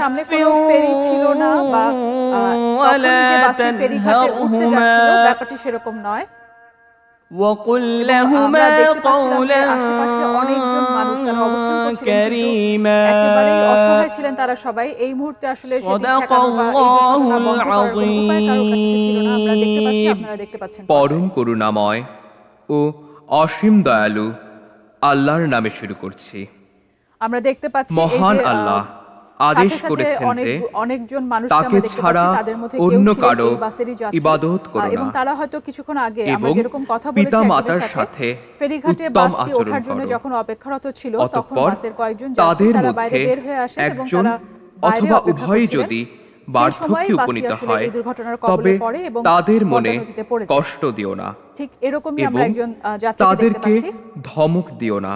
সামনে কোনো ফেরি ছিল না বা তখন যে বাসটি ফেরিঘাটে উঠতে যাচ্ছিল ব্যাপারটি সেরকম নয়। وقل আমরা لهما দেখতে পাচ্ছিলাম যে قولا আশেপাশে অনেকজন মানুষ তারা অবস্থান করছিলেন, কিন্তু كريما একেবারেই অসহায় ছিলেন তারা সবাই। এই মুহূর্তে আসলে সেটি صدق ঠেকানো বা এই দুর্ঘটনা الله বন্ধ করার কোনো উপায় কারো কাছে ছিল না। আমরা দেখতে পাচ্ছি, العظيم আপনারা দেখতে পাচ্ছেন। পরম করুণাময় ও অসীম দয়ালু আল্লাহর নামে শুরু করছি। আমরা দেখতে পাচ্ছি এই মহান যে আল্লাহ আদেশ সাথে সাথে করেছেন যে অনেকজন মানুষকে তাকে আমরা দেখতে ছাড়া পাচ্ছি, তাদের মধ্যে কেউ অন্য ছিলেন কারো এই বাসেরই যাত্রী ইবাদত করো এবং না, তারা হয়তো কিছুক্ষণ আগে আমরা এবং যেরকম কথা বলেছি পিতা একজনের মাতার সাথে সাথে ফেরিঘাটে উত্তম বাসটি আচরণ ওঠার জন্য করো। যখন অপেক্ষারত ছিল তখন অতঃপর বাসের কয়েকজন যাত্রী তাদের তারা বাইরে মধ্যে বের হয়ে আসেন এবং একজন তারা বাইরে অথবা অপেক্ষা উভয়ই করছিলেন। যদি সেই সময় বার্ধক্যে বাসটি উপনীত আসলে হয় এই দুর্ঘটনার তবে কবলে পড়ে এবং তাদের মনে পদ্মা নদীতে পড়ে যায়। কষ্ট দিও না ঠিক এরকমই আমরা এবং একজন যাত্রীকে দেখতে তাদেরকে পাচ্ছি। ধমক দিও না,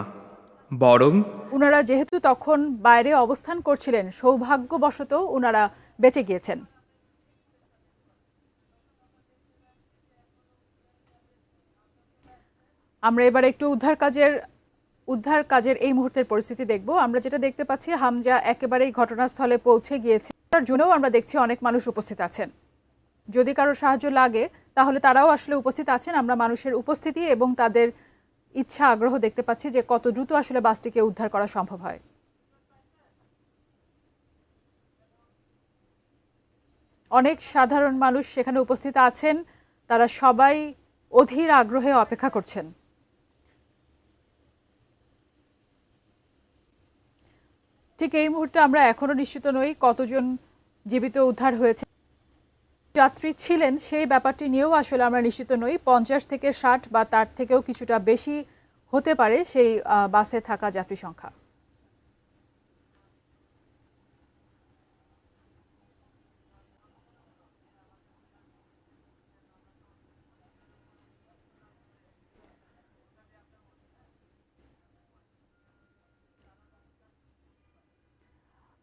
বরং উনারা যেহেতু তখন বাইরে অবস্থান করছিলেন, সৌভাগ্যবশত উনারা বেঁচে গিয়েছেন। আমরা এবার একটু উদ্ধার কাজের এই মুহূর্তের পরিস্থিতি দেখব। আমরা যেটা দেখতে পাচ্ছি, হামজা একেবারেই ঘটনাস্থলে পৌঁছে গিয়েছে। তার জন্যও আমরা দেখছি অনেক মানুষ উপস্থিত আছেন। যদি কারো সাহায্য লাগে তাহলে তারাও আসলে উপস্থিত আছেন। আমরা মানুষের উপস্থিতি এবং তাদের ইচ্ছা আগ্রহ দেখতে পাচ্ছি যে কত দ্রুত আসলে বাসটিকে উদ্ধার করা সম্ভব হয়। অনেক সাধারণ মানুষ সেখানে উপস্থিত আছেন, তারা সবাই অধীর আগ্রহে অপেক্ষা করছেন। ঠিক এই মুহূর্তে আমরা এখনো নিশ্চিত নই কতজন জীবিত উদ্ধার হয়েছে, যাত্রী ছিলেন সেই ব্যাপারটি নিয়েও আসলে আমরা নিশ্চিত নই। 50 থেকে 60 বা তার থেকেও কিছুটা বেশি হতে পারে সেই বাসে থাকা যাত্রী সংখ্যা।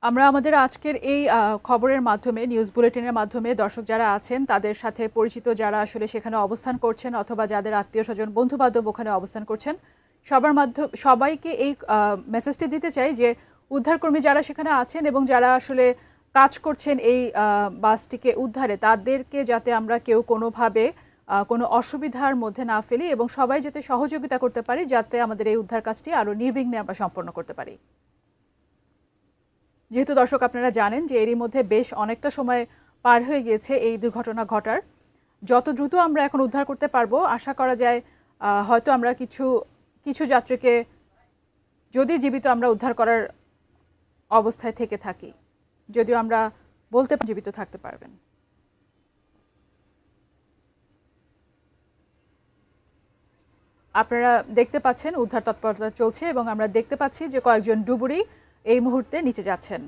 আমরা আমাদের আজকের এই খবরের মাধ্যমে, নিউজ বুলেটিনের মাধ্যমে দর্শক যারা আছেন তাদের সাথে পরিচিত, যারা আসলে সেখানে অবস্থান করছেন অথবা যাদের আত্মীয় স্বজন বন্ধু বান্ধব ওখানে অবস্থান করছেন, সবাইকে এই মেসেজটি দিতে চাই যে উদ্ধারকর্মী যারা সেখানে আছেন এবং যারা আসলে কাজ করছেন এই বাসটিকে উদ্ধারে, তাদেরকে যাতে আমরা কেউ কোনোভাবে কোনো অসুবিধার মধ্যে না ফেলি এবং সবাই যাতে সহযোগিতা করতে পারি, যাতে আমাদের এই উদ্ধার কাজটি আরও নির্বিঘ্নে আমরা সম্পন্ন করতে পারি। যেহেতু দর্শক আপনারা জানেন যে এরই মধ্যে বেশ অনেকটা সময় পার হয়ে গিয়েছে এই দুর্ঘটনা ঘটার। যত দ্রুত আমরা এখন উদ্ধার করতে পারবো আশা করা যায় হয়তো আমরা কিছু যাত্রীকে যদি জীবিত আমরা উদ্ধার করার অবস্থায় থেকে থাকি, যদিও আমরা বলতে জীবিত থাকতে পারবেন। আপনারা দেখতে পাচ্ছেন উদ্ধার তৎপরতা চলছে এবং আমরা দেখতে পাচ্ছি যে কয়েকজন ডুবুরি এই মুহূর্তে নিচে যাচ্ছেন।